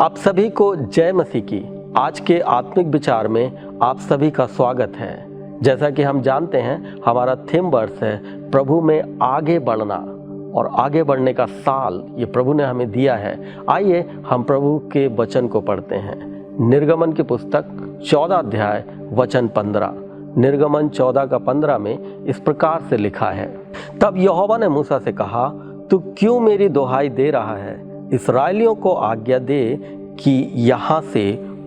आप सभी को जय मसीह की। आज के आत्मिक विचार में आप सभी का स्वागत है। जैसा कि हम जानते हैं, हमारा थीम वर्स है प्रभु में आगे बढ़ना, और आगे बढ़ने का साल ये प्रभु ने हमें दिया है। आइए हम प्रभु के वचन को पढ़ते हैं। निर्गमन की पुस्तक 14 अध्याय वचन 15। निर्गमन 14 का 15 में इस प्रकार से लिखा है, तब यहोवा ने मूसा से कहा, तू क्यों मेरी दोहाई दे रहा है? इस्राएलियों को आज्ञा दे कि यहाँ से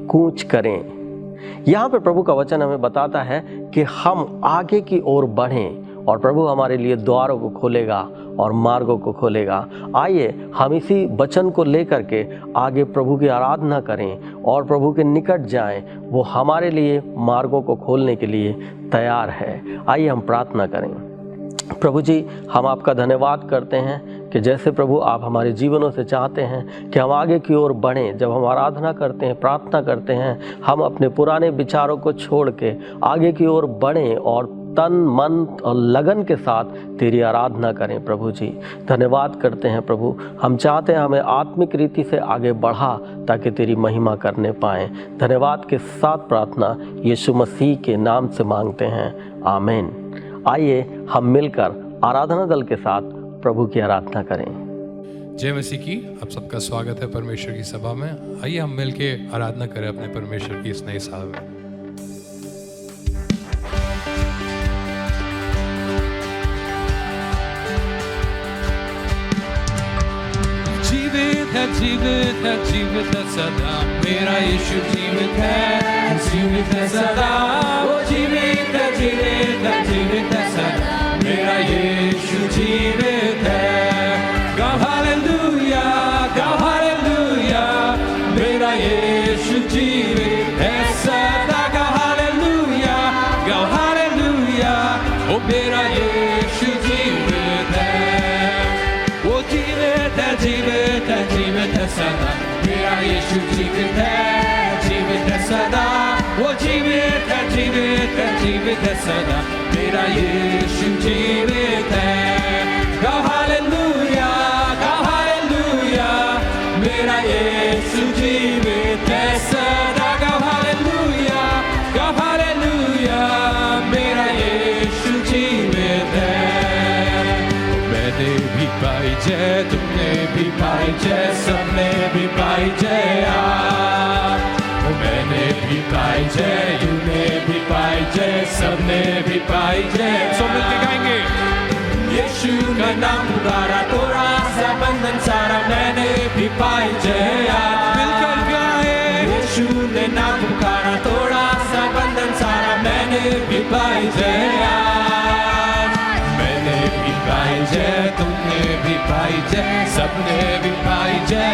कूच करें। यहाँ पे प्रभु का वचन हमें बताता है कि हम आगे की ओर बढ़ें और प्रभु हमारे लिए द्वारों को खोलेगा और मार्गों को खोलेगा। आइए हम इसी वचन को लेकर के आगे प्रभु की आराधना करें और प्रभु के निकट जाएं। वो हमारे लिए मार्गों को खोलने के लिए तैयार है। आइए हम प्रार्थना करें। प्रभु जी, हम आपका धन्यवाद करते हैं कि जैसे प्रभु आप हमारे जीवनों से चाहते हैं कि हम आगे की ओर बढ़ें। जब हम आराधना करते हैं, प्रार्थना करते हैं, हम अपने पुराने विचारों को छोड़ के आगे की ओर बढ़ें और तन मन और लगन के साथ तेरी आराधना करें। प्रभु जी धन्यवाद करते हैं। प्रभु हम चाहते हैं हमें आत्मिक रीति से आगे बढ़ा ताकि तेरी महिमा करने पाएँ। धन्यवाद के साथ प्रार्थना यीशु मसीह के नाम से मांगते हैं, आमीन। आइए हम मिलकर आराधना दल के साथ प्रभु की आराधना करें। जय मसीह की। आप सबका स्वागत है परमेश्वर की सभा में। आइए हम मिलके आराधना करें अपने परमेश्वर की इस नए साल में। जीवित है, जीवित है, जीवित है सदा, मेरा यीशु जीवित है सदा। वो जीवित है, जीवित है, जीवित है सदा, मेरा यीशु जीवित है। गाओ हालेलुया, गाओ हालेलुया, मेरा यीशु जीवित है सदा। गाओ हालेलुया, गाओ हालेलुया, ओ मेरा यीशु जीवित है। वो जीवित है, जीवित है, जीवित है सदा, मेरा यीशु जीवित है सदा। वो जीवित है, जीवित है, जीवित है सदा, मेरा यीशु जीवित है। गाओ हालेलुया, गाओ हालेलुया, मेरा यीशु जीवित है सदा। गाओ हालेलुया, गाओ हालेलुया, मेरा यीशु जीवित है। मैंने भी पाई जय, तुमने भी पाई जय, सबने भी पाई जय। मैंने भी पाई जय, तूने भी पाई जय, सबने भी पाई जय। सब मिलके गाएंगे। यीशु का नाम पुकारा, तोड़ा सा बंधन सारा, मैंने भी पाई जय। मिलकर गाए। यीशु ने नाम पुकारा, तोड़ा सा बंधन सारा, मैंने भी पाई जय। मैंने भी पाई जय, तुमने भी पाई जय, सबने भी पाई जय।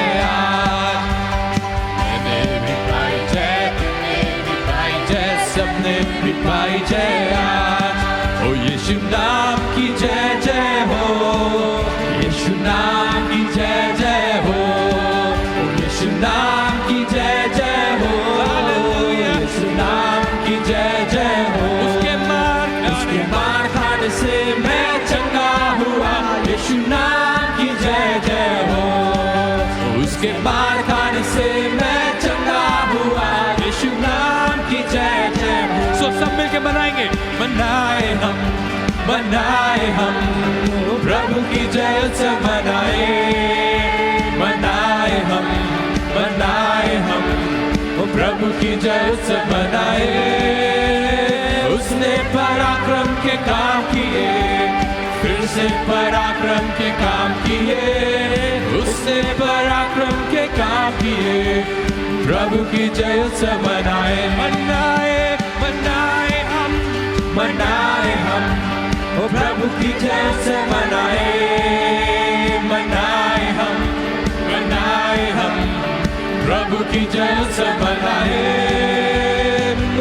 सबने भी पाई जय आज। ओ यीशु नाम की जय जय हो, यीशु नाम की जय जय हो, ओ यीशु नाम की जय जय हो, यीशु नाम की जय जय हो। उसके मार खाने से मैं चंगा हुआ, यीशु नाम की जय जय हो। उसके मार खाने से मैं चंगा हुआ, यीशु नाम की जय जय हो। सो सब मिलके मनाएंगे। मनाए हम प्रभु की जय से मनाए। मनाए हम प्रभु की जय से मनाए। उसने पराक्रम के काम किए, फिर से पराक्रम के काम किए। उसने पराक्रम के काम किए, प्रभु की जय से मनाए। मनाए हम ओ प्रभु की जय से मनाए। मनाए हम प्रभु की जय से मनाए।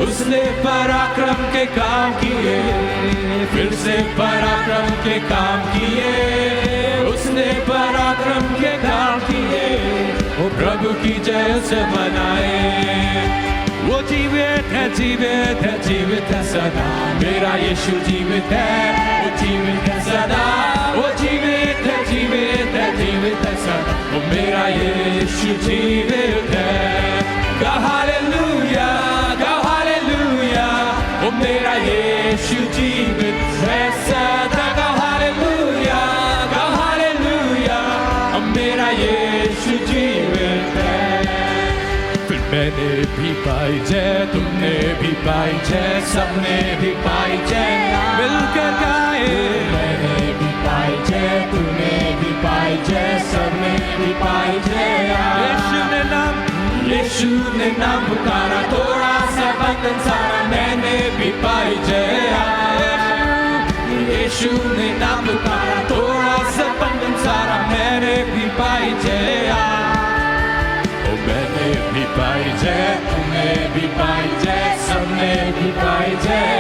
उसने पराक्रम के काम किए, फिर से पराक्रम के काम किए। उसने पराक्रम के काम किए, वो प्रभु की जय से मनाए। वो जीवित है, जीवित है, जीवित है सदा, मेरा यीशु जीवित है। वो जीवित है सदा, वो जीवित है, जीवित है, जीवित है सदा, वो मेरा यीशु जीवित है। गा हालेलुया, गा हालेलुया, ओ मेरा यीशु जीवित है सदा। गा हालेलुया, गा हालेलुया, ओ मेरा यीशु जीवित है। फिर मैंने भी पाई जय, तुमने भी पाई जय, सबने भी पाई जय, मिलकर गाए। मैंने भी पाई जय, तूने भी पाई जय, सबने भी पाई जय। यीशु ने नाम पुकारा, थोड़ा सा बंधन सारा, मैंने भी पाई जय। यीशु ने नाम पुकारा, थोड़ा सा बंधन सारा, मैंने भी पाई जय। ओ मैंने भी पाई जय, तुमने भी पाई जय, सबने भी पाई जय।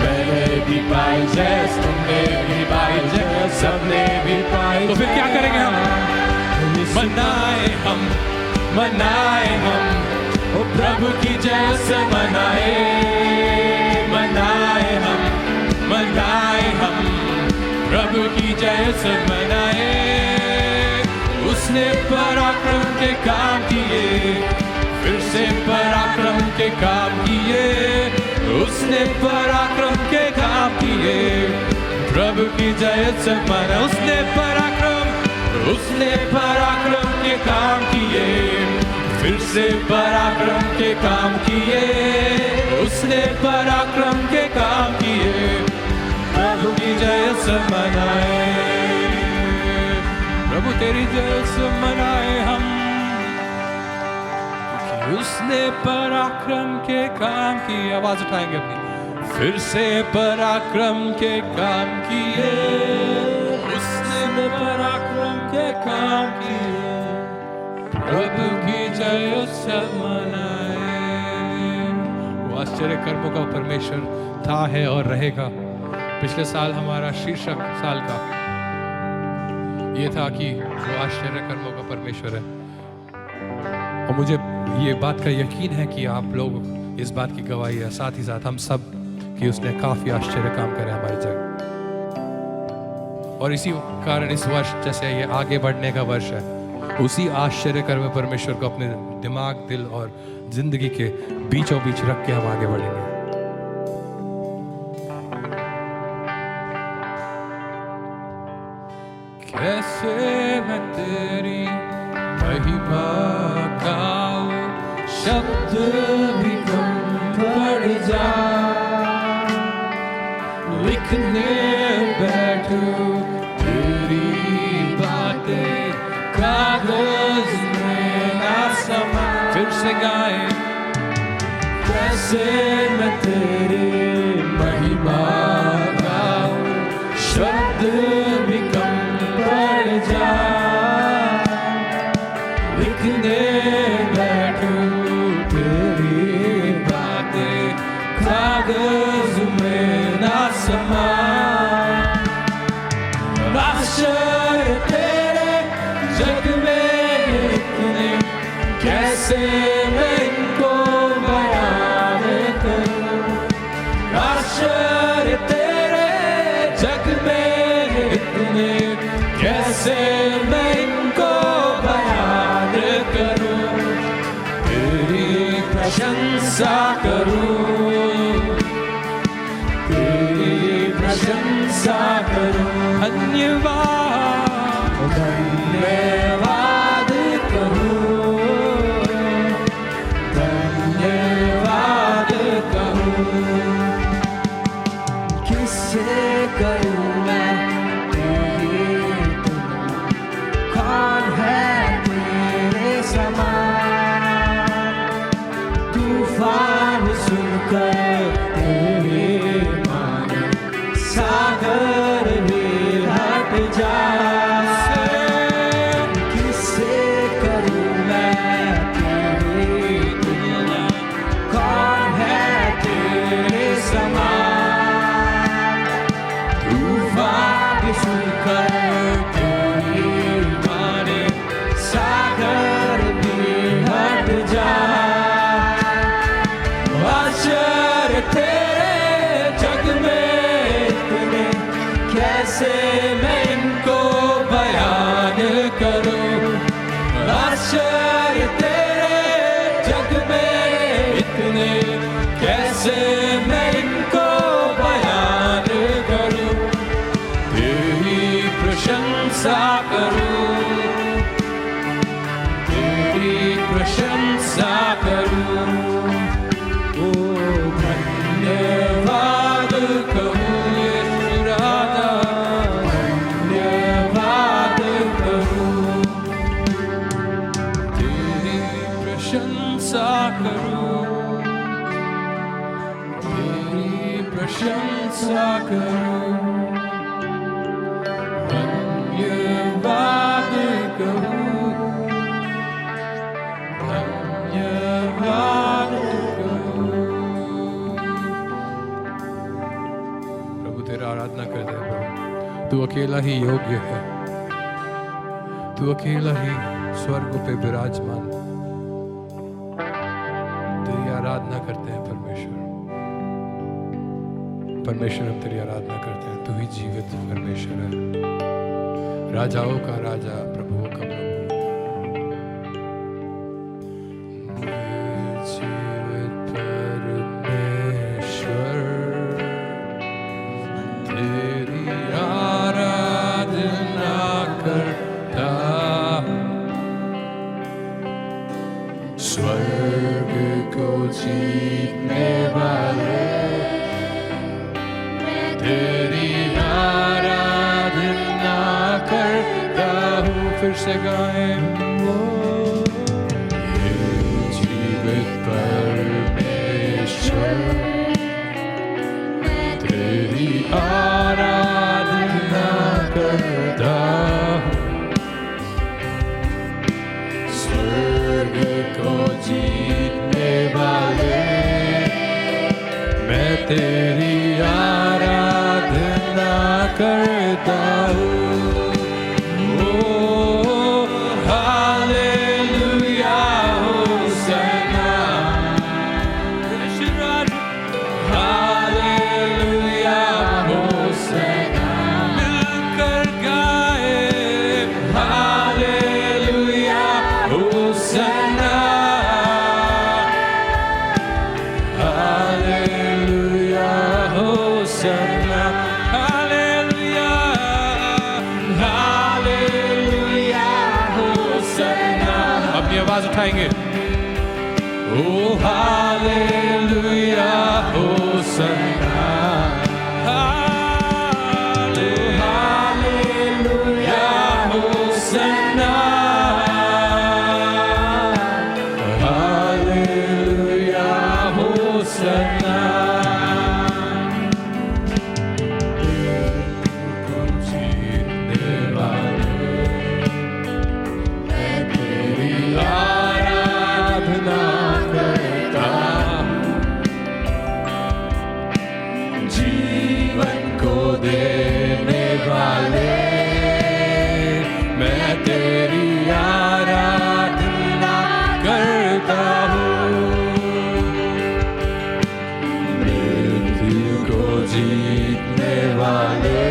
मैंने भी पाई जय, तुमने भी पाई जय, सबने भी पाई। तो फिर क्या करेंगे हम? मनाए हम, ओ प्रभु की जय से मनाए। मनाए हम, प्रभु की जय से मनाए। उसने पराक्रम के काम किए, फिर से पराक्रम के काम किए। उसने पराक्रम के काम किए, प्रभु की जय से मना। उसने पराक्रम के काम किए, फिर से पराक्रम के काम किए। उसने पराक्रम के काम किए, प्रभु की जय से मनाए। प्रभु तेरी जय से मनाए हम, क्योंकि उसने पराक्रम के काम किए। आवाज उठाएंगे अपनी। फिर से पराक्रम के काम किए, उसने पराक्रम के काम किए, प्रभु की जय से मनाए। वो आश्चर्य कर्मों का परमेश्वर था, है और रहेगा। पिछले साल हमारा शीर्षक साल का ये था कि वो आश्चर्य कर्मों का परमेश्वर है। और मुझे ये बात का यकीन है कि आप लोग इस बात की गवाही है, साथ ही साथ हम सब, कि उसने काफी आश्चर्य काम करे हमारी जगह। और इसी कारण इस वर्ष, जैसे ये आगे बढ़ने का वर्ष है, उसी आश्चर्य कर्म परमेश्वर को अपने दिमाग, दिल और जिंदगी के बीचों बीच रख के हम आगे बढ़ेंगे। कैसे मैं तेरी महिमा गाऊं, शब्द भी कम पड़ जा। लिखने बैठूं तेरी बातें, कागज में ना समा। फिर से गाए। कैसे मैं तेरी महिमा गाऊं, शब्द भी कम पड़ जा। लिखने बैठूं तेरी बातें, कागज में ना समा। आश्चर्य तेरे जग में इतने, कैसे मैं इनको बयान करूं। आश्चर्य तेरे जग में इतने, कैसे मैं इनको बयान करूं। तेरी प्रशंसा करूं, तेरी प्रशंसा करूं। धन्यवाद धन्यवाद कहूं, धन्यवाद कहूं। किससे करूं मैं तेरी तुलना, कौन है तेरे समान। तूफान सुनकर तेरे मान, सागर भी हट जा। कैसे मैं इनको बयान करूं, तेरी प्रशंसा करूं, तेरी प्रशंसा करूं। ओ धन्यवाद कहूं यीशु राजा, धन्यवाद कहूं, तेरी प्रशंसा करूं, तेरी प्रशंसा करूं, धन्यवाद कहूं, धन्यवाद कहूं। प्रभु तेरा आराधना करते हैं प्रभु, तू अकेला ही योग्य है, तू अकेला ही स्वर्ग पे विराजमान। तेरी आराधना करते हैं परमेश्वर, परमेश्वर हम तेरी आराधना करते हैं। तू ही जीवित परमेश्वर है, राजाओं का राजा, प्रभुओं का प्रभु। जीवित परमेश्वर तेरी आराधना करता हूं, स्वर्ग को जीतने वाले तेरी आराधना करता हूँ। फिर से गाएं, ये जीवित परमेश्वर तेरी आराधना करता हूँ, स्वर्ग को जीतने वाले मैं तेरी आराधना करता हूँ। ओ हालेलुया होसन्ना, हालेलुया होसन्ना, मिलकर गाए hallelujah hosanna, hallelujah hosanna, hallelujah, hallelujah hosanna. अपनी आवाज उठाएंगे, ओ hallelujah hosanna, hallelujah hosanna, hallelujah hosanna. जीवन को देने वाले मैं तेरी आराधना करता हूँ, मृत्यु को जीतने वाले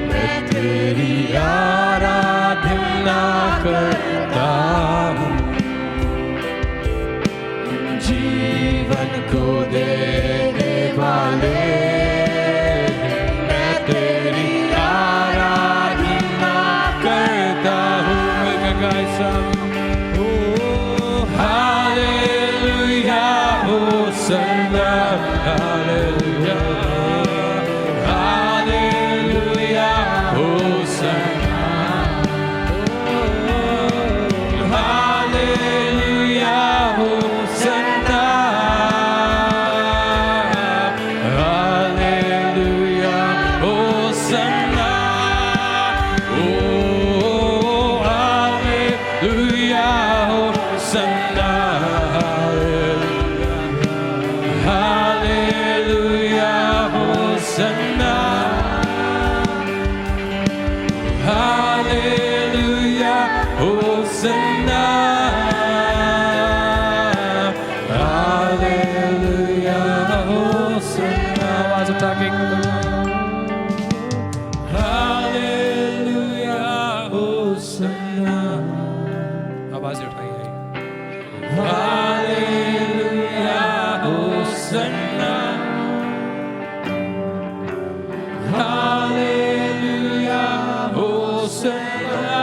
मैं तेरी आराधना करता हूँ, जीवन को देने वाले मैं तेरी आराधना करता हूँ। ओ hallelujah hosanna, hallelujah, hallelujah hosanna, hallelujah hosanna, hallelujah hosanna, ओ hallelujah hosanna, hallelujah hosanna, hallelujah hosanna, hallelujah hosanna. आवाज उठा के हालेलुया होसन्ना, आवाज उठाइए, hallelujah hosanna. Hosanna,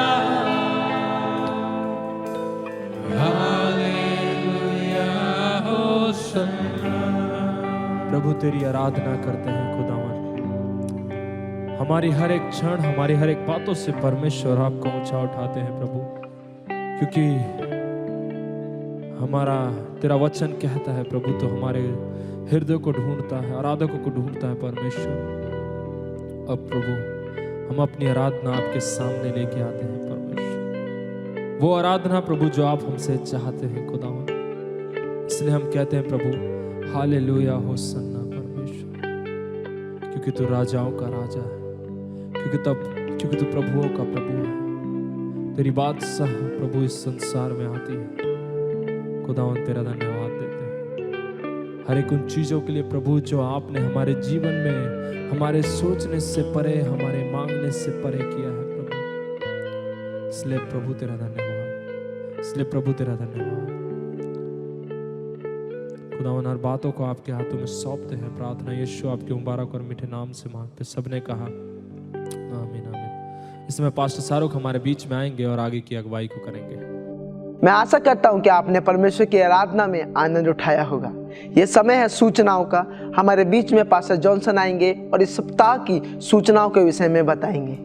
Hallelujah, Hosanna। प्रभु तेरी आराधना करते हैं खुदावन। हमारी हर एक क्षण, हमारी हर एक बातों से परमेश्वर आपको ऊंचा उठाते हैं प्रभु, क्योंकि हमारा तेरा वचन कहता है प्रभु, तो हमारे हृदय को ढूंढता है, आराधकों को ढूंढता है परमेश्वर। अब प्रभु हम अपनी आराधना आपके सामने लेके आते हैं परमेश्वर, वो आराधना प्रभु जो आप हमसे चाहते हैं खुदावन। इसलिए हम कहते हैं प्रभु हालेलुया होसन्ना परमेश्वर, क्योंकि तू राजाओं का राजा है, क्योंकि तू प्रभुओं का प्रभु है। तेरी बादशाह प्रभु इस संसार में आती है खुदावन, तेरा धन्यवाद देते हैं हर एक उन चीजों के लिए प्रभु जो आपने हमारे जीवन में हमारे सोचने से परे, हमारे मांगने से परे किया है प्रभु। इसलिए प्रभु तेरा धन्यवाद, इसलिए प्रभु तेरा धन्यवाद खुदावन। हर बातों को आपके हाथों में सौंपते हैं। प्रार्थना यीशु आपके मुबारक और मीठे नाम से मांगते, सबने कहा आमीन आमीन। इसमें पास्टर शाहरुख हमारे बीच में आएंगे और आगे की अगुवाई को करेंगे। मैं आशा करता हूं कि आपने परमेश्वर की आराधना में आनंद उठाया होगा। ये समय है सूचनाओं का। हमारे बीच में पास्टर जॉनसन आएंगे और इस सप्ताह की सूचनाओं के विषय में बताएंगे।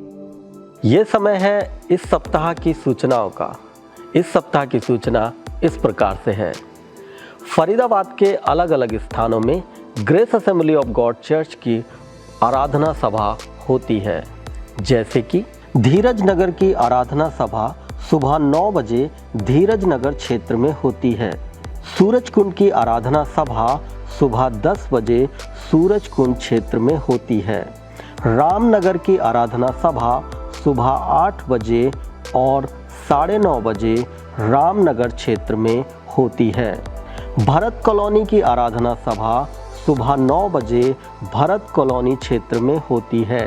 ये समय है इस सप्ताह की सूचनाओं का। इस सप्ताह की सूचना इस प्रकार से है। फरीदाबाद के अलग अलग स्थानों में grace assembly of God church की आराधना सभा होती है, जैसे कि धीरज नगर की आराधना सभा सुबह 9 बजे धीरज नगर क्षेत्र में होती है। सूरज कुंड की आराधना सभा सुबह 10 बजे सूरज कुंड क्षेत्र में होती है। रामनगर की आराधना सभा सुबह 8 बजे और 9:30 बजे रामनगर क्षेत्र में होती है। भरत कॉलोनी की आराधना सभा सुबह 9 बजे भरत कॉलोनी क्षेत्र में होती है।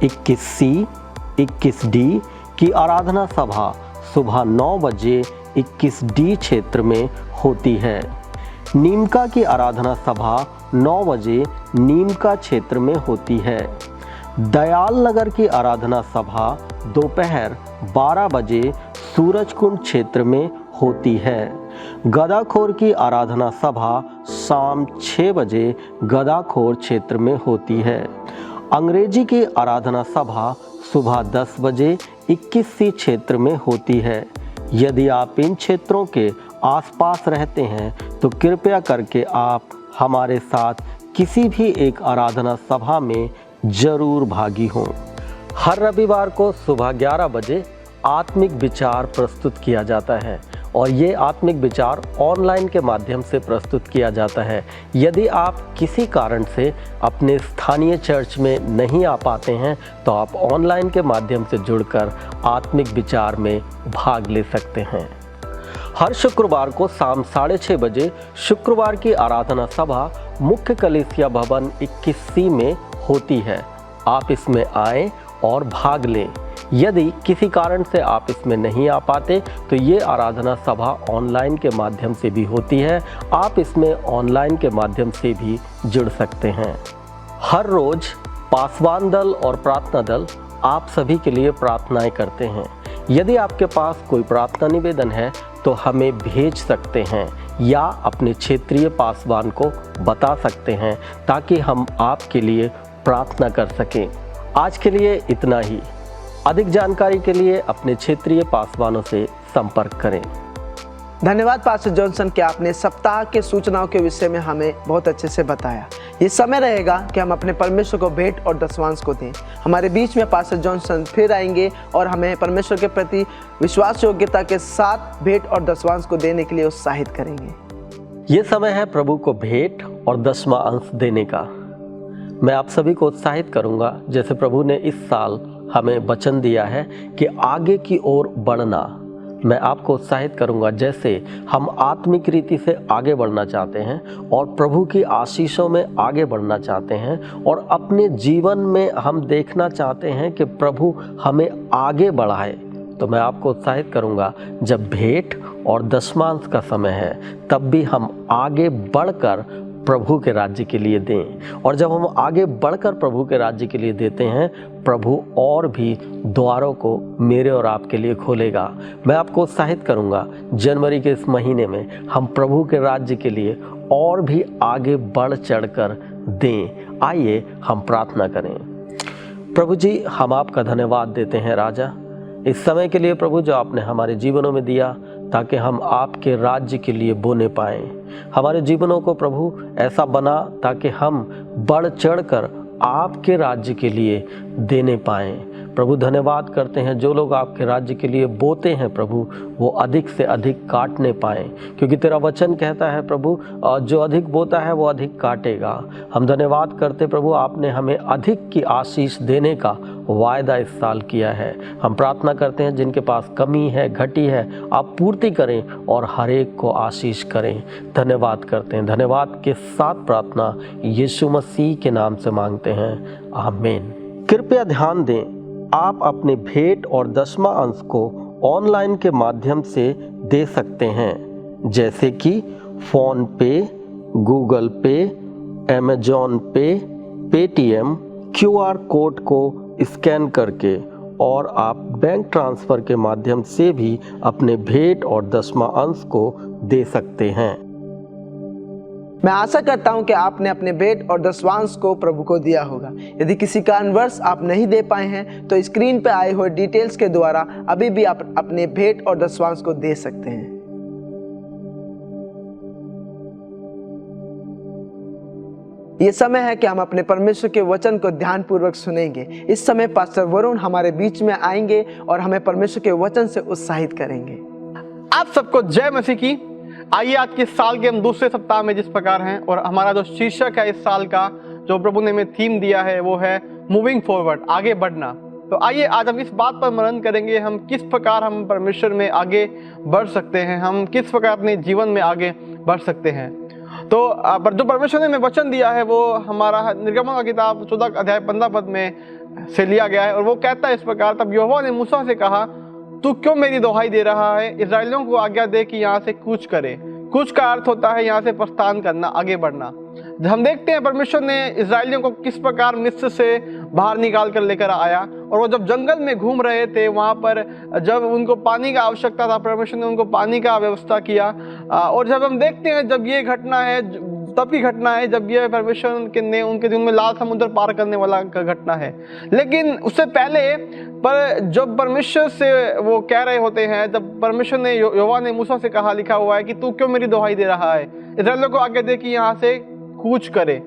21C 21D की आराधना सभा सुबह 9 बजे 21D क्षेत्र में होती है। नीमका की आराधना सभा 9 बजे नीमका क्षेत्र में होती है। दयाल नगर की आराधना सभा दोपहर 12 बजे सूरजकुंड क्षेत्र में होती है। गदाखोर की आराधना सभा शाम 6 बजे गदाखोर क्षेत्र में होती है। अंग्रेजी की आराधना सभा सुबह 10 बजे 21C क्षेत्र में होती है। यदि आप इन क्षेत्रों के आसपास रहते हैं तो कृपया करके आप हमारे साथ किसी भी एक आराधना सभा में जरूर भागी हों। हर रविवार को सुबह 11 बजे आत्मिक विचार प्रस्तुत किया जाता है और ये आत्मिक विचार ऑनलाइन के माध्यम से प्रस्तुत किया जाता है। यदि आप किसी कारण से अपने स्थानीय चर्च में नहीं आ पाते हैं तो आप ऑनलाइन के माध्यम से जुड़कर आत्मिक विचार में भाग ले सकते हैं। हर शुक्रवार को शाम 6:30 बजे शुक्रवार की आराधना सभा मुख्य कलीसिया भवन 21C में होती है। आप इसमें आएं और भाग लें। यदि किसी कारण से आप इसमें नहीं आ पाते तो ये आराधना सभा ऑनलाइन के माध्यम से भी होती है। आप इसमें ऑनलाइन के माध्यम से भी जुड़ सकते हैं। हर रोज पासवान दल और प्रार्थना दल आप सभी के लिए प्रार्थनाएं करते हैं। यदि आपके पास कोई प्रार्थना निवेदन है तो हमें भेज सकते हैं या अपने क्षेत्रीय पासवान को बता सकते हैं ताकि हम आपके लिए प्रार्थना कर सकें। आज के लिए इतना ही। अधिक जानकारी के लिए अपने क्षेत्रीय पासवानों से संपर्क करें। धन्यवाद पास्टर जॉनसन कि आपने सप्ताह के सूचनाओं के विषय में हमें बहुत अच्छे से बताया। ये समय रहेगा कि हम अपने परमेश्वर को भेंट और दशवांश को दें। हमारे बीच में पास्टर जॉनसन फिर आएंगे और हमें परमेश्वर के प्रति विश्वास योग्यता के साथ भेंट और दशवांश को देने के लिए उत्साहित करेंगे। ये समय है प्रभु को भेंट और दसवां अंश देने का। मैं आप सभी को उत्साहित करूंगा, जैसे प्रभु ने इस साल हमें वचन दिया है कि आगे की ओर बढ़ना। मैं आपको उत्साहित करूंगा, जैसे हम आत्मिक रीति से आगे बढ़ना चाहते हैं और प्रभु की आशीषों में आगे बढ़ना चाहते हैं और अपने जीवन में हम देखना चाहते हैं कि प्रभु हमें आगे बढ़ाए, तो मैं आपको उत्साहित करूंगा जब भेंट और दशमांश का समय है तब भी हम आगे बढ़कर प्रभु के राज्य के लिए दें। और जब हम आगे बढ़कर प्रभु के राज्य के लिए देते हैं, प्रभु और भी द्वारों को मेरे और आपके लिए खोलेगा। मैं आपको उत्साहित करूंगा, जनवरी के इस महीने में हम प्रभु के राज्य के लिए और भी आगे बढ़ चढ़कर दें। आइए हम प्रार्थना करें। प्रभु जी, हम आपका धन्यवाद देते हैं राजा, इस समय के लिए प्रभु जो आपने हमारे जीवनों में दिया, ताकि हम आपके राज्य के लिए बोने पाएं। हमारे जीवनों को प्रभु ऐसा बना ताकि हम बढ़ चढ़कर आपके राज्य के लिए देने पाएं। प्रभु धन्यवाद करते हैं, जो लोग आपके राज्य के लिए बोते हैं प्रभु, वो अधिक से अधिक काटने पाएं, क्योंकि तेरा वचन कहता है प्रभु, जो अधिक बोता है वो अधिक काटेगा। हम धन्यवाद करते प्रभु, आपने हमें अधिक की आशीष देने का वायदा इस साल किया है। हम प्रार्थना करते हैं, जिनके पास कमी है, घटी है, आप पूर्ति करें और हर एक को आशीष करें। धन्यवाद करते हैं। धन्यवाद के साथ प्रार्थना यीशु मसीह के नाम से मांगते हैं, आमीन। कृपया ध्यान दें, आप अपने भेंट और दशमां अंश को ऑनलाइन के माध्यम से दे सकते हैं, जैसे कि फ़ोन पे, गूगल पे, अमेजॉन पे, पेटीएम, QR कोड को स्कैन करके, और आप बैंक ट्रांसफ़र के माध्यम से भी अपने भेंट और दशमां अंश को दे सकते हैं। मैं आशा करता हूं कि आपने अपने भेंट और दशवांश को प्रभु को दिया होगा। यदि किसी कारणवश आप नहीं दे पाए हैं तो स्क्रीन पर आए हुए डिटेल्स के द्वारा अभी भी आप अपने भेंट और दशवांश को दे सकते हैं। ये समय है कि हम अपने परमेश्वर के वचन को ध्यानपूर्वक सुनेंगे। इस समय पास्टर वरुण हमारे बीच में आएंगे और हमें परमेश्वर के वचन से उत्साहित करेंगे। आप सबको जय मसीह की। आइए आज के साल के हम दूसरे सप्ताह में जिस प्रकार हैं, और हमारा जो शीर्षक है इस साल का, जो प्रभु ने हमें थीम दिया है, वो है मूविंग फॉरवर्ड, आगे बढ़ना। तो आइए आज हम इस बात पर मनन करेंगे, हम किस प्रकार हम परमेश्वर में आगे बढ़ सकते हैं, हम किस प्रकार अपने जीवन में आगे बढ़ सकते हैं। तो जो परमेश्वर ने हमें वचन दिया है वो हमारा निर्गमन का किताब 14 अध्याय 15 पद में से लिया गया है, और वो कहता है इस प्रकार, तब यहोवा ने मूसा से कहा, तू क्यों मेरी दोहाई दे रहा है? इस्राएलियों को आज्ञा दे कि यहाँ से कूच करे। कूच का अर्थ होता है यहाँ से प्रस्थान करना, आगे बढ़ना। हम देखते हैं परमेश्वर ने इस्राएलियों को किस प्रकार मिस्र से बाहर निकाल कर लेकर आया, और वो जब जंगल में घूम रहे थे, वहाँ पर जब उनको पानी का आवश्यकता था, परमेश्वर ने उनको पानी का व्यवस्था किया। और जब हम देखते हैं, जब ये घटना है, तब की घटना है जब ये परमेश्वर ने उनके दिन में लाल समुद्र पार करने वाला घटना है। लेकिन उससे पहले पर जब परमेश्वर से वो कह रहे होते हैं, जब परमेश्वर ने यहोवा ने मूसा से कहा, लिखा हुआ है कि तू क्यों मेरी दोहाई दे रहा है? इस्राएलियों को आज्ञा दे कि यहाँ से कूच करे।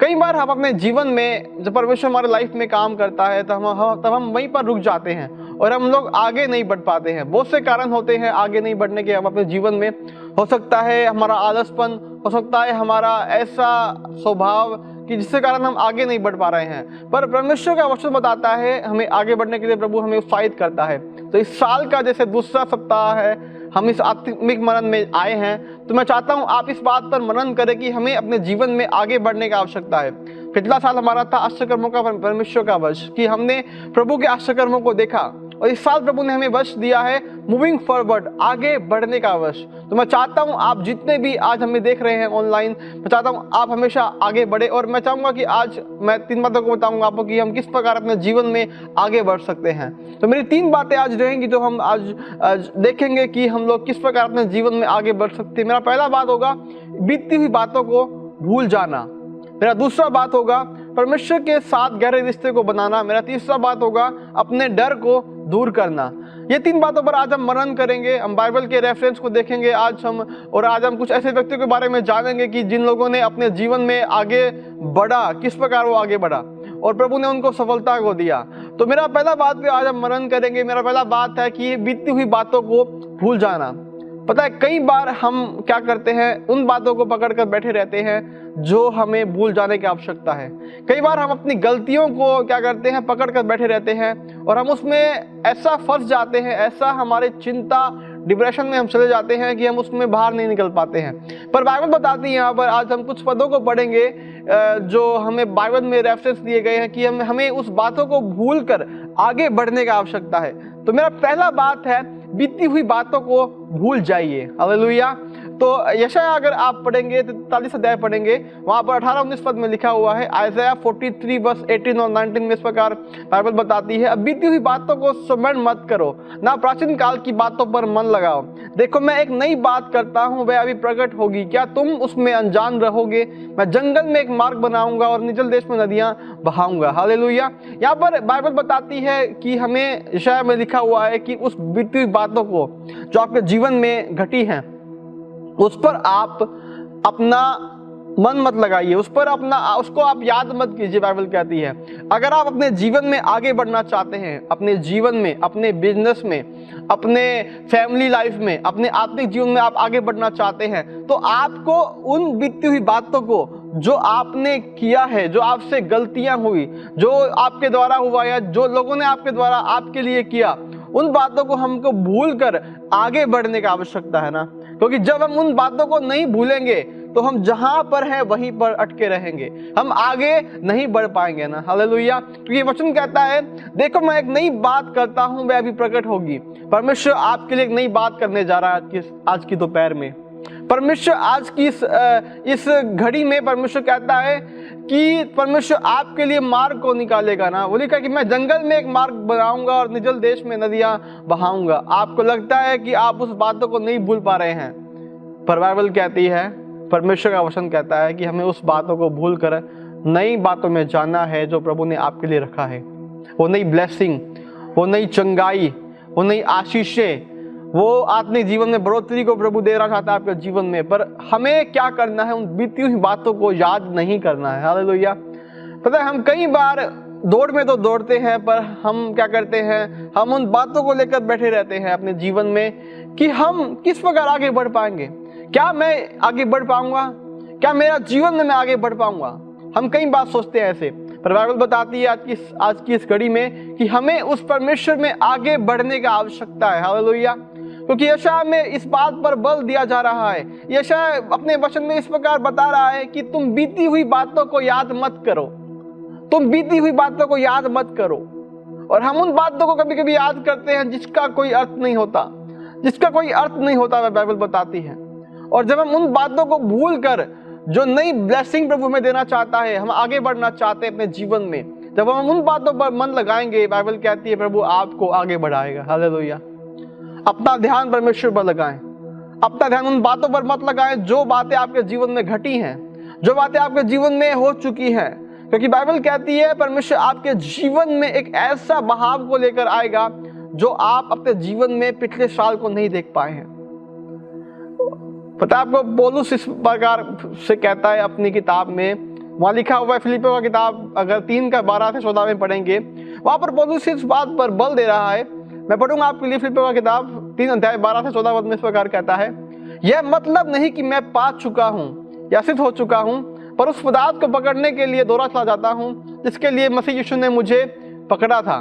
कई बार हम अपने जीवन में जब परमेश्वर हमारे लाइफ में काम करता है तब हम वहीं पर रुक जाते हैं और हम लोग आगे नहीं बढ़ पाते हैं। बहुत से कारण होते हैं आगे नहीं बढ़ने के हम अपने जीवन में। हो सकता है हमारा आलसपन, हो सकता है हमारा ऐसा स्वभाव कि जिसके कारण हम आगे नहीं बढ़ पा रहे हैं। पर परमेश्वर का वचन बताता है हमें आगे बढ़ने के लिए प्रभु हमें उत्साहित करता है। तो इस साल का जैसे दूसरा सप्ताह है, हम इस आत्मिक मनन में आए हैं, तो मैं चाहता हूं आप इस बात पर मनन करें कि हमें अपने जीवन में आगे बढ़ने की आवश्यकता है। पिछला साल हमारा था आश्चर्यकर्मों का परमेश्वर का वश, कि हमने प्रभु के आश्चर्यकर्मों को देखा। और इस साल प्रभु ने हमें वश दिया है मूविंग फॉरवर्ड, आगे बढ़ने का वश। तो मैं चाहता हूं आप जितने भी आज हमें देख रहे हैं ऑनलाइन, मैं चाहता हूं आप हमेशा आगे बढ़े। और मैं चाहूंगा कि आज मैं 3 बातों को बताऊंगा आपको कि हम किस प्रकार अपने जीवन में आगे बढ़ सकते हैं। तो मेरी 3 बातें आज रहेंगी जो हम आज देखेंगे कि हम लोग किस प्रकार अपने जीवन में आगे बढ़ सकते हैं। मेरा पहला बात होगा बीती हुई बातों को भूल जाना। मेरा दूसरा बात होगा परमेश्वर के साथ गहरे रिश्ते को बनाना। मेरा तीसरा बात होगा अपने डर को दूर करना। ये 3 बातों पर आज हम मनन करेंगे। हम बाइबल के रेफरेंस को देखेंगे आज हम कुछ ऐसे व्यक्तियों के बारे में जानेंगे कि जिन लोगों ने अपने जीवन में आगे बढ़ा, किस प्रकार वो आगे बढ़ा और प्रभु ने उनको सफलता को दिया। तो मेरा पहला बात पे आज हम मनन करेंगे। मेरा पहला बात है कि बीती हुई बातों को भूल जाना। पता है कई बार हम क्या करते हैं, उन बातों को पकड़ कर बैठे रहते हैं जो हमें भूल जाने की आवश्यकता है। कई बार हम अपनी गलतियों को क्या करते हैं, पकड़ कर बैठे रहते हैं और हम उसमें ऐसा फंस जाते हैं, ऐसा हमारे चिंता डिप्रेशन में हम चले जाते हैं कि हम उसमें बाहर नहीं निकल पाते हैं। पर बाइबल बताती है यहाँ पर, आज हम कुछ पदों को पढ़ेंगे जो हमें बाइबल में रेफरेंस दिए गए हैं कि हमें उस बातों को भूल कर आगे बढ़ने की आवश्यकता है। तो मेरा पहला बात है बीती हुई बातों को भूल जाइए। हालेलुया। तो यशायाह अगर आप पढ़ेंगे 43 अध्याय पढ़ेंगे, वहां पर 18-19 पद में लिखा हुआ है, आइज़ाया 43 वर्स 18 और 19 में इस प्रकार बाइबल बताती है, अब बीती हुई बातों को स्मरण मत करो, ना प्राचीन काल की बातों पर मन लगाओ। देखो मैं एक नई बात करता हूँ, वह अभी प्रकट होगी, क्या तुम उसमें अनजान रहोगे? मैं जंगल में एक मार्ग बनाऊंगा और निर्जल देश में नदियां बहाऊंगा। हालेलुया। यहाँ पर बाइबल बताती है कि हमें यशायाह में लिखा हुआ है कि उस बीती हुई बातों को जो आपके जीवन में घटी हैं उस पर आप अपना मन मत लगाइए, उसको आप याद मत कीजिए। बाइबल कहती है अगर आप अपने जीवन में आगे बढ़ना चाहते हैं, अपने जीवन में, अपने बिजनेस में, अपने फैमिली लाइफ में, अपने आत्मिक जीवन में आप आगे बढ़ना चाहते हैं, तो आपको उन बीती हुई बातों को जो आपने किया है, जो आपसे गलतियां हुई, जो आपके द्वारा हुआ या जो लोगों ने आपके द्वारा आपके लिए किया, उन बातों को हमको भूल कर आगे बढ़ने का आवश्यकता है ना। क्योंकि जब हम उन बातों को नहीं भूलेंगे तो हम जहां पर हैं वहीं पर अटके रहेंगे, हम आगे नहीं बढ़ पाएंगे ना। हालेलुया। क्योंकि वचन कहता है देखो मैं एक नई बात करता हूं, वह अभी प्रकट होगी। परमेश्वर आपके लिए एक नई बात करने जा रहा है आज की दोपहर में। परमेश्वर आज की इस घड़ी में परमेश्वर कहता है कि परमेश्वर आपके लिए मार्ग को निकालेगा ना। वो लिखा कि मैं जंगल में एक मार्ग बनाऊंगा और निर्जल देश में नदियां बहाऊंगा। आपको लगता है कि आप उस बातों को नहीं भूल पा रहे हैं, पर बाइबल कहती है, परमेश्वर का वचन कहता है कि हमें उस बातों को भूल कर नई बातों में जाना है जो प्रभु ने आपके लिए रखा है। वो नई ब्लेसिंग, वो नई चंगाई, वो नई आशीषें, वो आत्मिक जीवन में बढ़ोतरी को प्रभु देना चाहता है आपके जीवन में। पर हमें क्या करना है? उन बीती हुई बातों को याद नहीं करना है। हालेलुया। पता है हम कई बार दौड़ में तो दौड़ते हैं, पर हम क्या करते हैं, हम उन बातों को लेकर बैठे रहते हैं अपने जीवन में कि हम किस प्रकार आगे बढ़ पाएंगे, क्या मैं आगे बढ़ पाऊंगा, क्या मेरा जीवन में मैं आगे बढ़ पाऊंगा। हम कई बार सोचते हैं ऐसे, पर बाइबल बताती है आज की इस घड़ी में कि हमें उस परमेश्वर में आगे बढ़ने की आवश्यकता है। हालेलुया। क्योंकि यशायाह में इस बात पर बल दिया जा रहा है। यशायाह अपने वचन में इस प्रकार बता रहा है कि तुम बीती हुई बातों को याद मत करो, तुम बीती हुई बातों को याद मत करो। और हम उन बातों को कभी कभी याद करते हैं जिसका कोई अर्थ नहीं होता, जिसका कोई अर्थ नहीं होता, वह बाइबल बताती है। और जब हम उन बातों को भूल कर जो नई ब्लेसिंग प्रभु में देना चाहता है, हम आगे बढ़ना चाहते हैं अपने जीवन में, जब हम उन बातों पर मन लगाएंगे, बाइबल कहती है प्रभु आपको आगे बढ़ाएगा। हालेलुया। अपना ध्यान परमेश्वर पर लगाएं, अपना ध्यान उन बातों पर मत लगाएं जो बातें आपके जीवन में घटी हैं, जो बातें आपके जीवन में हो चुकी हैं। क्योंकि बाइबल कहती है परमेश्वर आपके जीवन में एक ऐसा बहाव को लेकर आएगा जो आप अपने जीवन में पिछले साल को नहीं देख पाए हैं। पता है आपको, पौलुस इस प्रकार से कहता है अपनी किताब में, वहां लिखा हुआ है फिलिपियों का किताब अगर 3:12-14 में पढ़ेंगे, वहां पर पौलुस इस बात पर बल दे रहा है। मैं पढ़ूंगा आपके लिए फिलिपियों का किताब 3:12-14 में इस प्रकार कहता है, यह मतलब नहीं कि मैं पा चुका हूँ या सिद्ध हो चुका हूँ, पर उस पदार्थ को पकड़ने के लिए दौड़ा चला जाता हूँ जिसके लिए मसीह यीशु ने मुझे पकड़ा था।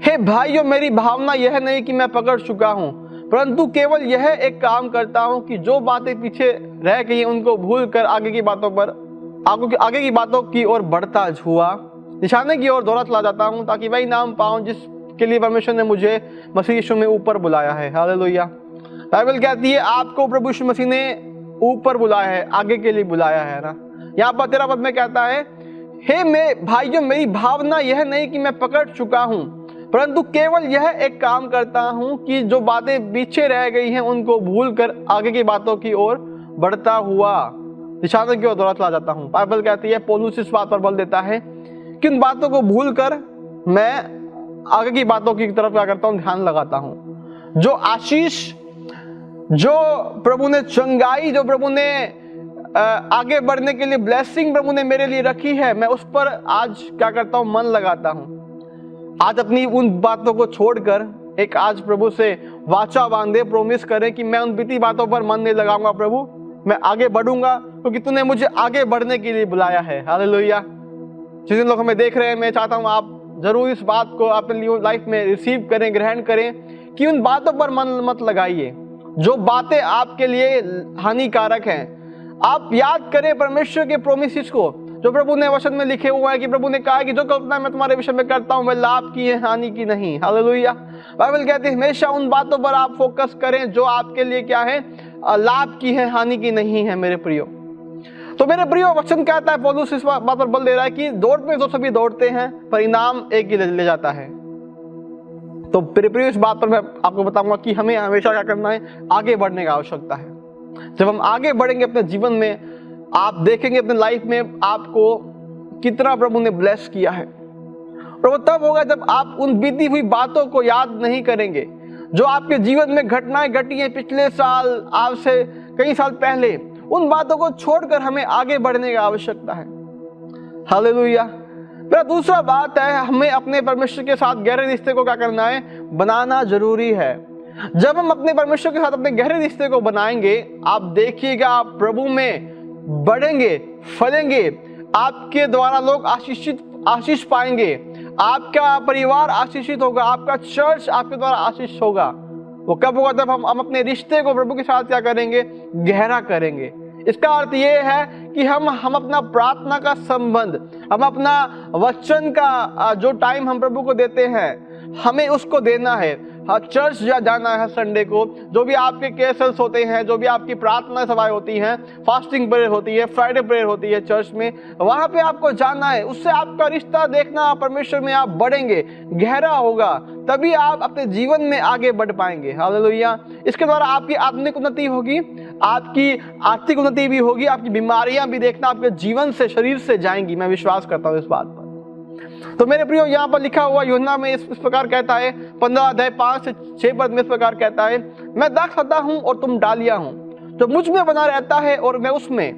हे भाइयों, मेरी भावना यह नहीं कि मैं पकड़ चुका हूँ, परंतु केवल यह एक काम करता हूँ कि जो बातें पीछे रह गई हैं उनको भूल कर आगे की बातों की ओर बढ़ता हुआ निशाने की ओर दौड़ा चला जाता हूँ, ताकि वही नाम पाऊं जिसके लिए परमेश्वर ने मुझे मसीह यीशु में ऊपर बुलाया है। हालेलुया। बाइबल कहती है आपको प्रभु यीशु मसीह ने ऊपर बुलाया है, आगे के लिए बुलाया है ना। यहाँ पर 13 पद में कहता है, हे भाइयों, मेरी भावना यह नहीं कि मैं पकड़ चुका हूँ, परंतु केवल यह एक काम करता हूं कि जो बातें पीछे रह गई हैं उनको भूलकर आगे की बातों की ओर बढ़ता हुआ निशाने की ओर दौड़ा चला जाता हूं। बाइबल कहती है, पौलुस इस बात पर बल देता है कि उन बातों को भूलकर मैं आगे की बातों की तरफ क्या करता हूं, ध्यान लगाता हूं। जो आशीष, जो प्रभु ने चंगाई, जो प्रभु ने आगे बढ़ने के लिए ब्लेसिंग प्रभु ने मेरे लिए रखी है, मैं उस पर आज क्या करता हूं, मन लगाता हूं। आज अपनी उन बातों को छोड़कर एक आज प्रभु से वाचा बांधे, प्रोमिस करें कि मैं उन बीती बातों पर मन नहीं लगाऊंगा प्रभु, मैं आगे बढ़ूंगा क्योंकि तूने मुझे आगे बढ़ने के लिए बुलाया है। हालेलुया। जितने लोग हमें देख रहे हैं, मैं चाहता हूं आप जरूर इस बात को अपनी लाइफ में रिसीव करें, ग्रहण करें कि उन बातों पर मन मत लगाइए जो बातें आपके लिए हानिकारक हैं। आप याद करें परमेश्वर के प्रोमिसेस को जो प्रभु ने वचन में लिखे हुआ है कि प्रभु ने कहा है कि जो कल्पना मैं तुम्हारे विषय में करता हूं वह लाभ की है, हानि की नहीं। हालेलुया। बाइबल कहती है हमेशा उन बातों पर आप फोकस करें जो आपके लिए क्या है, लाभ की है, हानि की नहीं है मेरे प्रियो। तो मेरे प्रियो वचन कहता है, पौलुस इस बात पर बल दे रहा है कि दौड़ते तो सभी दौड़ते हैं पर इनाम एक ही ले जाता है। तो मेरे प्रियो इस बात पर मैं आपको बताऊंगा कि हमें हमेशा क्या करना है, आगे बढ़ने की आवश्यकता है। जब हम आगे बढ़ेंगे अपने जीवन में, आप देखेंगे अपने लाइफ में आपको कितना प्रभु ने ब्लेस किया है। और वो तब होगा जब आप उन बीती हुई बातों को याद नहीं करेंगे, जो आपके जीवन में घटनाएं घटी हैं पिछले साल, आज से कई साल पहले। उन बातों को छोड़कर हमें आगे बढ़ने की आवश्यकता है। हालेलुया। मेरा दूसरा बात है, हमें अपने परमेश्वर के साथ गहरे रिश्ते को क्या करना है, बनाना जरूरी है। जब हम अपने परमेश्वर के साथ अपने गहरे रिश्ते को बनाएंगे, आप देखिएगा आप प्रभु में बढ़ेंगे, फलेंगे, आपके द्वारा लोग आशीष पाएंगे, आपका परिवार आशीषित होगा, आपका चर्च आपके द्वारा आशीष होगा। वो कब होगा, जब हम अपने रिश्ते को प्रभु के साथ क्या करेंगे, गहरा करेंगे। इसका अर्थ ये है कि हम अपना प्रार्थना का संबंध, हम अपना वचन का जो टाइम हम प्रभु को देते हैं, हमें उसको देना है। चर्च जाना है संडे को, जो भी आपके केसेस होते हैं, जो भी आपकी प्रार्थना सभाएं होती हैं, फास्टिंग प्रेयर होती है, फ्राइडे प्रेयर होती है चर्च में, वहां पे आपको जाना है। उससे आपका रिश्ता देखना परमेश्वर में आप बढ़ेंगे, गहरा होगा, तभी आप अपने जीवन में आगे बढ़ पाएंगे। हालेलुया। इसके द्वारा आपकी आत्मिक उन्नति होगी, आपकी आर्थिक उन्नति भी होगी, आपकी बीमारियां भी देखना आपके जीवन से, शरीर से जाएंगी। मैं विश्वास करता हूँ इस बात पर। तो मेरे प्रियो, यहाँ पर लिखा हुआ यूहन्ना में इस प्रकार कहता है, 15 अध्याय 5 से 6 पद में इस प्रकार कहता है, मैं दाखलता हूँ और तुम डालियां हूँ, जो मुझ में बना रहता है और मैं उसमें,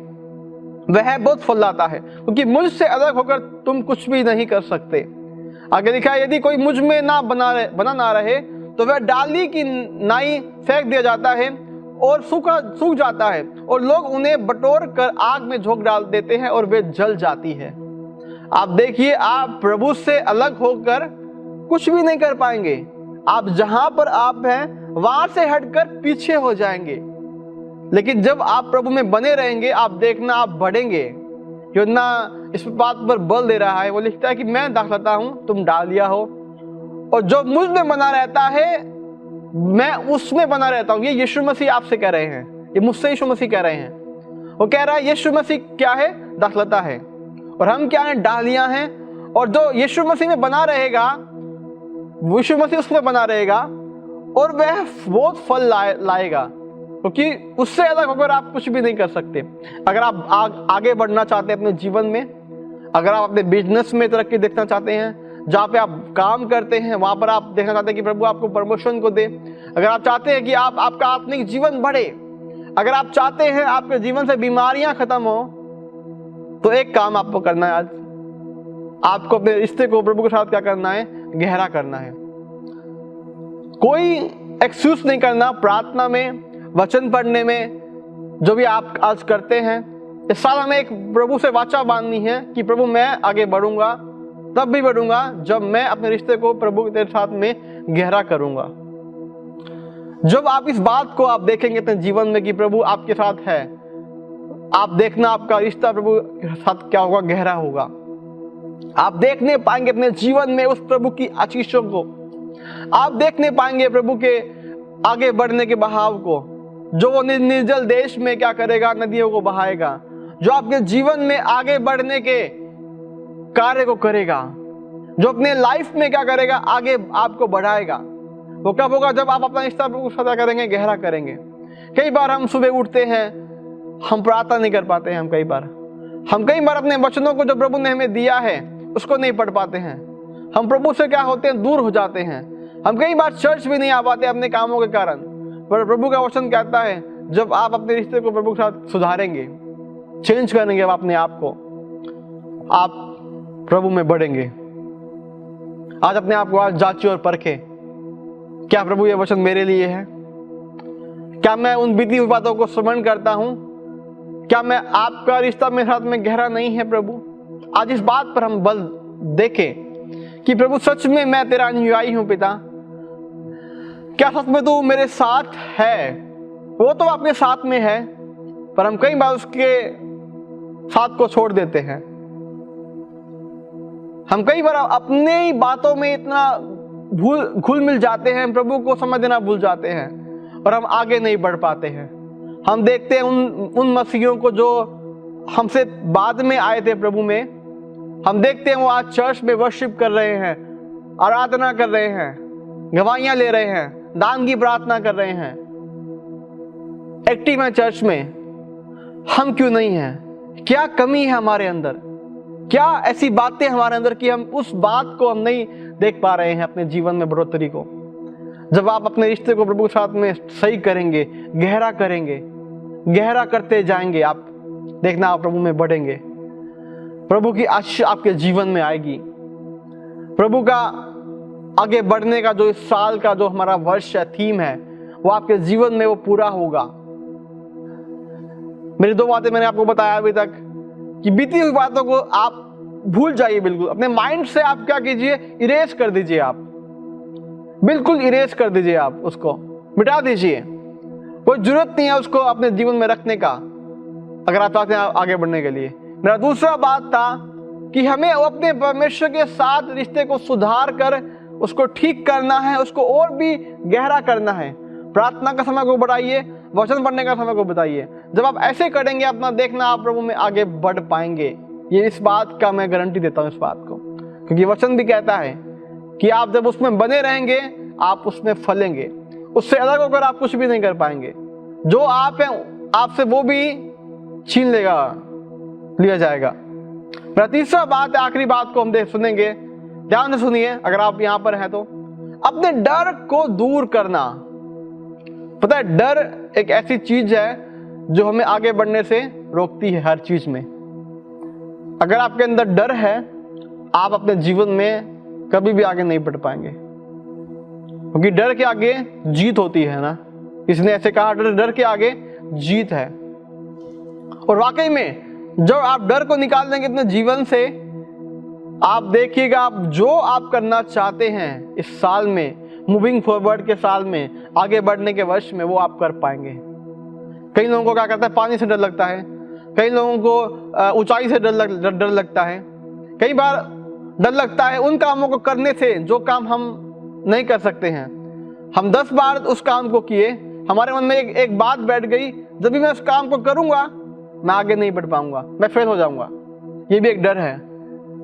वह बहुत फल लाता है, क्योंकि मुझसे अलग होकर तुम कुछ भी नहीं कर सकते। आगे लिखा है, यदि कोई मुझ में ना बना ना रहे तो वह डाली की नाई फेंक दिया जाता है और सूख जाता है, और लोग उन्हें बटोर कर आग में झोंक डाल देते हैं और वे जल जाती है। आप देखिए, आप प्रभु से अलग होकर कुछ भी नहीं कर पाएंगे। आप जहां पर आप हैं वहां से हटकर पीछे हो जाएंगे। लेकिन जब आप प्रभु में बने रहेंगे, आप देखना आप बढ़ेंगे। यूहन्ना इस बात पर बल दे रहा है, वो लिखता है कि मैं दाखलता हूं, तुम डालियां हो, और जो मुझ में बना रहता है मैं उसमें बना रहता हूं। ये यीशु मसीह आपसे कह रहे हैं, ये मुझसे यीशु मसीह कह रहे हैं। वो कह रहा है यीशु मसीह क्या है, दाखलता है, और हम क्या हैं, डालियां हैं। और जो यीशु मसीह में बना रहेगा, यीशु मसीह उसमें बना रहेगा, और वह बहुत फल लाएगा, क्योंकि उससे अलग होकर आप कुछ भी नहीं कर सकते। अगर आप आगे बढ़ना चाहते हैं अपने जीवन में, अगर आप अपने बिजनेस में तरक्की देखना चाहते हैं, जहाँ पे आप काम करते हैं वहां पर आप देखना चाहते हैं कि प्रभु आपको प्रमोशन को दे, अगर आप चाहते हैं कि आपका आत्मिक जीवन बढ़े, अगर आप चाहते हैं आपके जीवन से बीमारियां खत्म हो, तो एक काम आपको करना है। आज आपको अपने रिश्ते को प्रभु के साथ क्या करना है, गहरा करना है। कोई एक्सक्यूज नहीं करना प्रार्थना में, वचन पढ़ने में, जो भी आप आज करते हैं। इस साल हमें एक प्रभु से वाचा बांधनी है कि प्रभु मैं आगे बढ़ूंगा, तब भी बढ़ूंगा जब मैं अपने रिश्ते को प्रभु के साथ में गहरा करूंगा। जब आप इस बात को आप देखेंगे अपने जीवन में कि प्रभु आपके साथ है, आप देखना आपका रिश्ता प्रभु के साथ क्या होगा, गहरा होगा। आप देखने पाएंगे अपने जीवन में उस प्रभु की आशीषों को, आप देखने पाएंगे प्रभु के आगे बढ़ने के बहाव को, जो वो निर्जल देश में क्या करेगा, नदियों को बहाएगा, जो आपके जीवन में आगे बढ़ने के कार्य को करेगा, जो अपने लाइफ में क्या करेगा, आगे आपको बढ़ाएगा। वो कब होगा, जब आप अपना रिश्ता प्रभु के साथ करेंगे, गहरा करेंगे। कई बार हम सुबह उठते हैं, हम प्रार्थना नहीं कर पाते हैं, हम कई बार अपने वचनों को जो प्रभु ने हमें दिया है उसको नहीं पढ़ पाते हैं। हम प्रभु से क्या होते हैं, दूर हो जाते हैं। हम कई बार चर्च भी नहीं आ पाते अपने कामों के कारण। पर प्रभु का वचन कहता है, जब आप अपने रिश्ते को प्रभु के साथ सुधारेंगे, चेंज करेंगे अपने आप को, आप प्रभु में बढ़ेंगे। आज अपने आप को आज जांचिए और परखें, क्या प्रभु ये वचन मेरे लिए है? क्या मैं उन बीती हुई बातों को स्मरण करता हूं? क्या मैं आपका रिश्ता मेरे साथ में गहरा नहीं है प्रभु? आज इस बात पर हम बल देखें कि प्रभु सच में मैं तेरा अनुयायी हूं पिता। क्या सच में तू मेरे साथ है? वो तो आपके साथ में है, पर हम कई बार उसके साथ को छोड़ देते हैं। हम कई बार अपने ही बातों में इतना घुल मिल जाते हैं, प्रभु को समझना भूल जाते हैं और हम आगे नहीं बढ़ पाते हैं। हम देखते हैं उन मसीहियों को जो हमसे बाद में आए थे प्रभु में, हम देखते हैं वो आज चर्च में वर्शिप कर रहे हैं, आराधना कर रहे हैं, गवाहियां ले रहे हैं, दान की प्रार्थना कर रहे हैं, एक्टिव है चर्च में। हम क्यों नहीं हैं? क्या कमी है हमारे अंदर? क्या ऐसी बातें हमारे अंदर कि हम उस बात को हम नहीं देख पा रहे हैं अपने जीवन में बढ़ोतरी को? जब आप अपने रिश्ते को प्रभु के साथ में सही करेंगे, गहरा करेंगे, गहरा करते जाएंगे, आप देखना आप प्रभु में बढ़ेंगे, प्रभु की आशीष आपके जीवन में आएगी। प्रभु का आगे बढ़ने का जो इस साल का जो हमारा वर्ष है, थीम है, वो आपके जीवन में वो पूरा होगा। मेरी 2 बातें मैंने आपको बताया अभी तक कि बीती हुई बातों को आप भूल जाइए, बिल्कुल अपने माइंड से आप क्या कीजिए, इरेज कर दीजिए, आप बिल्कुल इरेज कर दीजिए, आप उसको मिटा दीजिए। कोई जरूरत नहीं है उसको अपने जीवन में रखने का, अगर आप चाहते हैं आगे बढ़ने के लिए। मेरा दूसरा बात था कि हमें अपने परमेश्वर के साथ रिश्ते को सुधार कर उसको ठीक करना है, उसको और भी गहरा करना है। प्रार्थना का समय को बढ़ाइए, वचन पढ़ने का समय को बताइए। जब आप ऐसे करेंगे, अपना देखना आप प्रभु में आगे बढ़ पाएंगे। ये इस बात का मैं गारंटी देता हूँ, इस बात को, क्योंकि वचन भी कहता है कि आप जब उसमें बने रहेंगे आप उसमें फलेंगे। उससे अलग होकर आप कुछ भी नहीं कर पाएंगे। जो आप हैं आपसे वो भी छीन लिया जाएगा। मेरा तीसरा बात है, आखिरी बात को हम सुनेंगे, ध्यान से सुनिए अगर आप यहां पर हैं तो। अपने डर को दूर करना। पता है, डर एक ऐसी चीज है जो हमें आगे बढ़ने से रोकती है हर चीज में। अगर आपके अंदर डर है, आप अपने जीवन में कभी भी आगे नहीं बढ़ पाएंगे, क्योंकि डर के आगे जीत होती है ना। इसने ऐसे कहा, डर के आगे जीत है। और वाकई में जब आप डर को निकाल देंगे अपने जीवन से, आप देखिएगा आप जो आप करना चाहते हैं इस साल में, मूविंग फॉरवर्ड के साल में, आगे बढ़ने के वर्ष में, वो आप कर पाएंगे। कई लोगों को क्या करता है, पानी से डर लगता है, कई लोगों को ऊंचाई से डर लगता है, कई बार डर लगता है उन कामों को करने से जो काम हम नहीं कर सकते हैं। हम 10 बार उस काम को किए, हमारे मन में एक बात बैठ गई, जब भी मैं उस काम को करूंगा मैं आगे नहीं बढ़ पाऊंगा, मैं फेल हो जाऊंगा। ये भी एक डर है।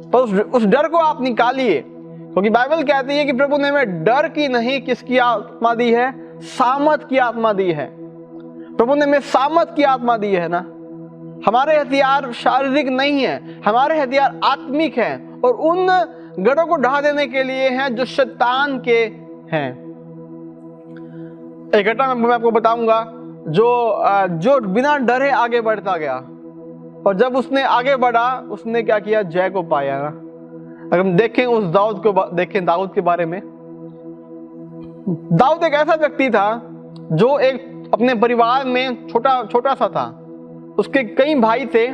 पर उस डर को आप निकालिए, क्योंकि बाइबल कहती है कि प्रभु ने हमें डर की नहीं, किसकी आत्मा दी है? सामर्थ की आत्मा दी है। प्रभु ने हमें सामर्थ की आत्मा दी है ना। हमारे हथियार शारीरिक नहीं है, हमारे हथियार आत्मिक हैं, और उन गढ़ों को ढा देने के लिए हैं जो शैतान के हैं। एक घटना मैं आपको बताऊंगा, जो बिना डरे आगे बढ़ता गया, और जब उसने आगे बढ़ा उसने क्या किया? जय को पाया ना। अगर हम देखें उस दाऊद के बारे में, दाऊद एक ऐसा व्यक्ति था जो एक अपने परिवार में छोटा सा था। उसके कई भाई थे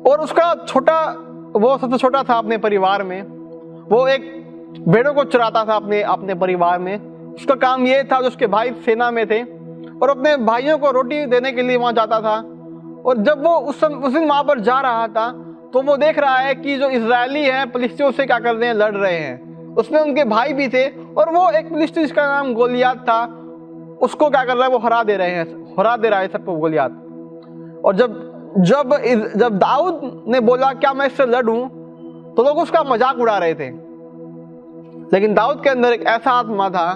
और उसका वो सबसे छोटा था अपने परिवार में। वो एक भेड़ों को चराता था अपने परिवार में। उसका काम ये था, जो उसके भाई सेना में थे और अपने भाइयों को रोटी देने के लिए वहां जाता था। और जब वो उस दिन वहां पर जा रहा था तो वो देख रहा है कि जो इजरायली हैं फलिस्तियों से क्या कर रहे हैं, लड़ रहे हैं। उसमें उनके भाई भी थे और वो एक फिलिस्ती जिसका नाम गोलियात था, उसको क्या कर रहा है, वो हरा दे रहा है सबको गोलियात। और जब दाऊद ने बोला क्या मैं इससे लड़ूं, तो लोग उसका मजाक उड़ा रहे थे। लेकिन दाऊद के अंदर एक ऐसा आत्मा था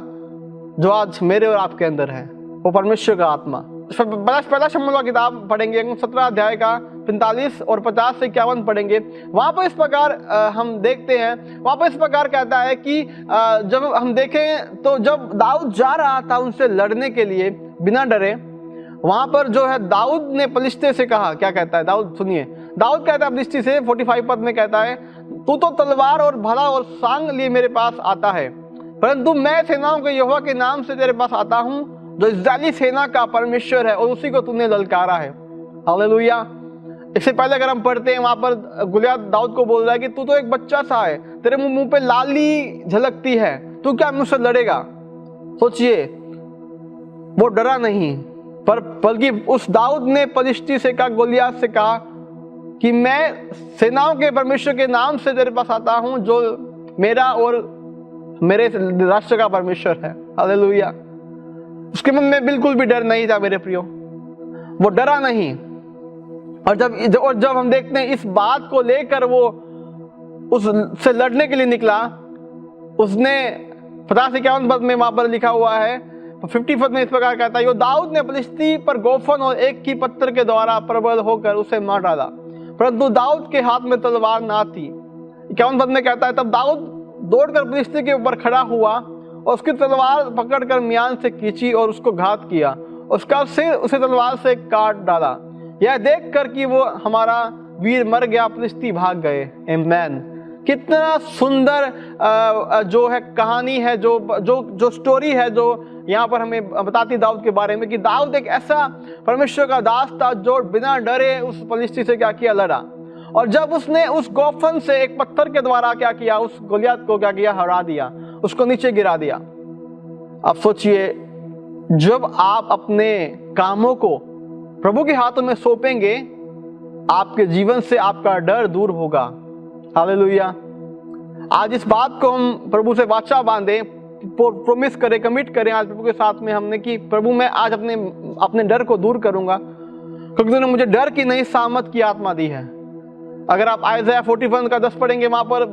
जो आज मेरे और आपके अंदर है, वो परमेश्वर का आत्मा। पहला शमूएल का किताब पढ़ेंगे, 17 अध्याय का 45 और 50 से 51 पढ़ेंगे। वहां पर इस प्रकार हम देखते हैं, वहां पर इस प्रकार कहता है कि जब हम देखें तो जब दाऊद जा रहा था उनसे लड़ने के लिए बिना डरे, वहां पर जो है दाऊद ने पलिश्ते से कहा, क्या कहता है दाऊद, सुनिए। दाऊद कहता है पलिश्ती से 45 पद में कहता है, तू तो तलवार और भला और सांग लिए मेरे पास आता है, परंतु मैं सेनाओं के यहोवा के नाम से तेरे पास आता हूं, जो इस्राएली सेना का परमेश्वर है, और उसी को तूने ललकारा है। हालेलुया। इससे पहले अगर हम पढ़ते हैं, वहां पर गोलियत दाऊद को बोल रहा है कि तू तो एक बच्चा सा है, तेरे मुंह पे लाली झलकती है, तू क्या मुझसे लड़ेगा। सोचिए, वो डरा नहीं, बल्कि उस दाऊद ने पलिश्ती से कहा, गोलियत से कहा कि मैं सेनाओं के परमेश्वर के नाम से तेरे पास आता हूं, जो मेरा और मेरे राष्ट्र का परमेश्वर है। हालेलुया। उसके मन में बिल्कुल भी डर नहीं था मेरे प्रियो। वो डरा नहीं। और जब हम देखते हैं इस बात को लेकर वो उससे लड़ने के लिए निकला, उसने 50-51 पद में वहां पर लिखा हुआ है, 50 पद में इस प्रकार कहता है, यो दाऊद ने फलिस्ती पर गोफन और एक की पत्थर के द्वारा प्रबल होकर उसे मार डाला, परंतु दाऊद के हाथ में तलवार ना थी। 51 पद में कहता है, तब दाऊद दौड़कर फलिस्ती के ऊपर खड़ा हुआ और उसकी तलवार पकड़कर म्यान से खींची और उसको घात किया, उसका सिर उसे तलवार से काट डाला। यह देखकर कि वो हमारा वीर मर गया, फलिस्ती भाग गए। आमीन। कितना सुंदर जो है कहानी है, जो स्टोरी है, जो यहाँ पर हमें बताती दाऊद के बारे में कि दाऊद एक ऐसा परमेश्वर का दास था जो बिना डरे उस फलिस्ती से क्या किया, लड़ा। और जब उसने उस गोफन से एक पत्थर के द्वारा क्या किया, उस गोलियत को क्या किया, हरा दिया, उसको नीचे गिरा दिया। अब सोचिए, जब आप अपने कामों को प्रभु के हाथों में सौंपेंगे, आपके जीवन से आपका डर दूर होगा। हालेलुया। आज इस बात को हम प्रभु से वाचा बांधे, प्रोमिस करें, कमिट करें आज प्रभु के साथ में हमने कि प्रभु मैं आज अपने डर को दूर करूंगा, क्योंकि तूने मुझे डर की नहीं सामत की आत्मा दी है। अगर आप आइज़ाया 41 का 10 पढ़ेंगे, वहां पर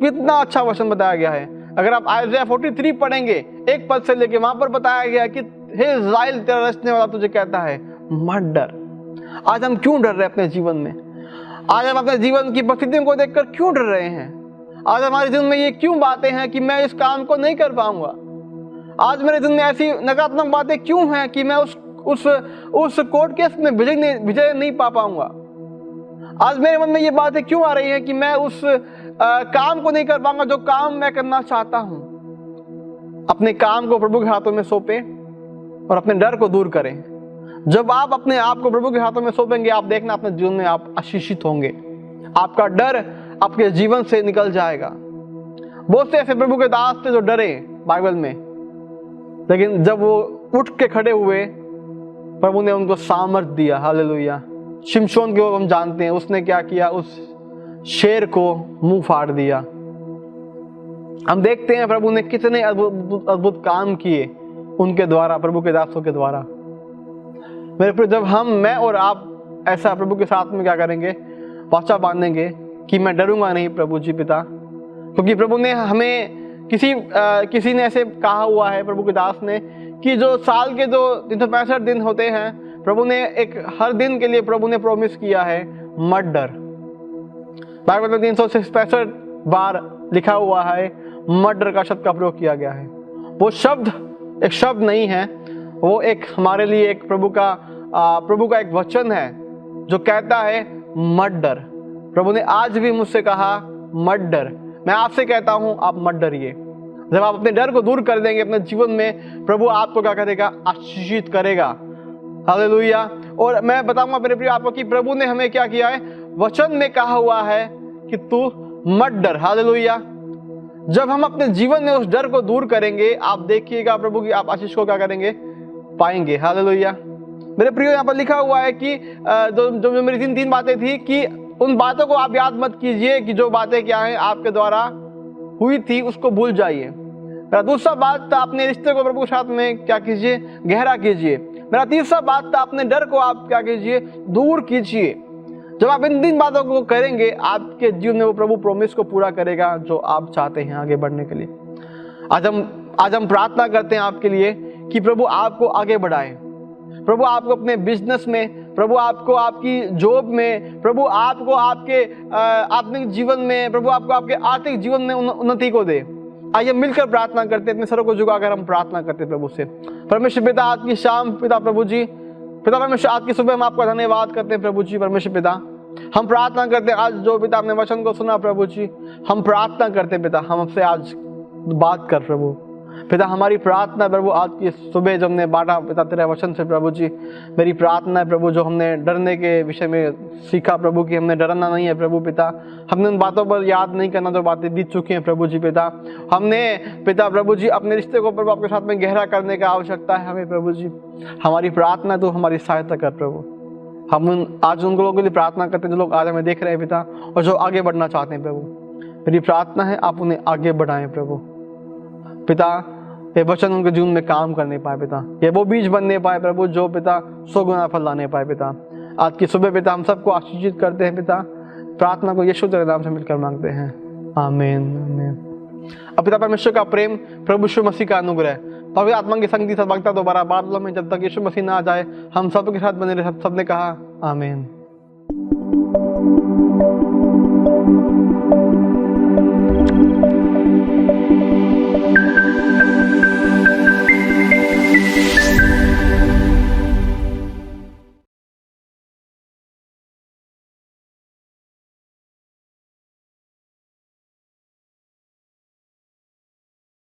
कितना अच्छा वचन बताया गया है। अगर आप आइज़ाया 43 पढ़ेंगे 1 पद से लेके, वहां पर बताया गया है कि हे इस्राएल, तेरा रचने वाला तुझे कहता है मत डर। आज हम क्यों डर रहे हैं अपने जीवन में? आज हम अपने जीवन की परिस्थितियों को देखकर क्यों डर रहे हैं? आज हमारे जीवन में ये क्यों बातें हैं कि मैं इस काम को नहीं कर पाऊंगा? आज मेरे जीवन में ऐसी नकारात्मक बातें क्यों हैं कि मैं उस कोर्ट केस में विजय नहीं पा पाऊंगा? आज मेरे मन में ये बातें क्यों आ रही हैं कि मैं उस काम को नहीं कर पाऊंगा जो काम मैं करना चाहता हूं? अपने काम को प्रभु के हाथों में सौंपे और अपने डर को दूर करें। जब आप अपने आप को प्रभु के हाथों में सौंपेंगे, आप देखना अपने जीवन में आप आशीषित होंगे। आपका डर आपके जीवन से निकल जाएगा। बहुत से ऐसे प्रभु के दास थे जो डरे बाइबल में, लेकिन जब वो उठ के खड़े हुए, प्रभु ने उनको सामर्थ दिया। हालेलुया। शिमशोन को हम जानते हैं, उसने क्या किया, उस शेर को मुंह फाड़ दिया। हम देखते हैं प्रभु ने कितने अद्भुत काम किए उनके द्वारा, प्रभु के दासों के द्वारा। मेरे प्रिय, जब मैं और आप ऐसा प्रभु के साथ में क्या करेंगे, वाचा बांधेंगे कि मैं डरूंगा नहीं प्रभु जी पिता, क्योंकि प्रभु ने हमें किसी ने ऐसे कहा हुआ है, प्रभु के दास ने, कि जो साल के जो 365 दिन होते हैं, प्रभु ने एक हर दिन के लिए प्रभु ने प्रॉमिस किया है मत डर। बाइबल में 365 बार लिखा हुआ है मत डर का शब्द का प्रयोग किया गया है। वो शब्द एक शब्द नहीं है, वो एक हमारे लिए एक प्रभु का एक वचन है जो कहता है मत डर। प्रभु ने आज भी मुझसे कहा मत डर। मैं आपसे कहता हूं आप मत डरिए। जब आप अपने डर को दूर कर देंगे अपने जीवन में, प्रभु आपको क्या करेगा, आशीषित करेगा। हालेलुया। और मैं बताऊंगा मेरे प्रिय आपको कि प्रभु ने हमें क्या किया है, वचन में कहा हुआ है कि तू मत डर। हालेलुया। जब हम अपने जीवन में उस डर को दूर करेंगे, आप देखिएगा प्रभु की आप आशीष को क्या करेंगे, पाएंगे। हालेलुया। मेरे प्रियो, यहाँ पर लिखा हुआ है कि जो मेरी तीन बातें थी, कि उन बातों को आप याद मत कीजिए कि जो बातें क्या हैं आपके द्वारा हुई थी, उसको भूल जाइए। मेरा दूसरा बात था, अपने रिश्ते को प्रभु के साथ में क्या कीजिए, गहरा कीजिए। मेरा तीसरा बात था, अपने डर को आप क्या कीजिए, दूर कीजिए। जब आप इन 3 बातों को करेंगे, आपके जीवन में वो प्रभु प्रॉमिस को पूरा करेगा जो आप चाहते हैं आगे बढ़ने के लिए। आज हम प्रार्थना करते हैं आपके लिए कि प्रभु आपको आगे बढ़ाए, प्रभु आपको अपने बिजनेस में, प्रभु आपको आपकी जॉब में, प्रभु आपको आपके आत्मिक जीवन में, प्रभु आपको आपके आर्थिक जीवन में उन्नति को दे। आइए मिलकर प्रार्थना करते हैं, अपने सरों को झुकाकर हम प्रार्थना करते हैं प्रभु से। परमेश्वर पिता, आज की शाम पिता प्रभु जी, पिता परमेश्वर, आज की सुबह हम आपका धन्यवाद करते हैं प्रभु जी। परमेश्वर पिता, हम प्रार्थना करते हैं आज जो पिता अपने वचन को सुना प्रभु जी, हम प्रार्थना करते हैं पिता, हमसे आज बात कर प्रभु पिता। हमारी प्रार्थना प्रभु आज की सुबह जो हमने बांटा पिता तेरे वचन से प्रभु जी, मेरी प्रार्थना है प्रभु, जो हमने डरने के विषय में सीखा प्रभु कि हमने डरना नहीं है प्रभु पिता, हमने उन बातों पर याद नहीं करना जो बातें बीत चुकी हैं प्रभु जी पिता। हमने पिता प्रभु जी अपने रिश्ते को प्रभु आपके साथ में गहरा करने की आवश्यकता है हमें प्रभु जी। हमारी प्रार्थना तो हमारी सहायता कर प्रभु। हम आज उन लोगों के लिए प्रार्थना करते हैं जो लोग आज हमें देख रहे हैं पिता, और जो आगे बढ़ना चाहते हैं प्रभु। मेरी प्रार्थना है आप उन्हें आगे बढ़ाएं प्रभु पिता। ये वचन उनके जीवन में काम करने पाए पिता, ये वो बीज बनने पाए प्रभु जो पिता 100 गुना फल लाने पाए पिता। आज की सुबह पिता हम सबको आशीषित करते हैं पिता, प्रार्थना को यीशु तेरे नाम से मिलकर मांगते हैं, आमीन आमीन। अब पिता परमेश्वर का प्रेम, प्रभु यीशु मसीह का अनुग्रह, पवित्र आत्मा की संगति सद्भावना दोबारा बादलों में जब तक यीशु मसीह ना आ जाए हम सब के साथ बने रहे। सबने कहा आमीन।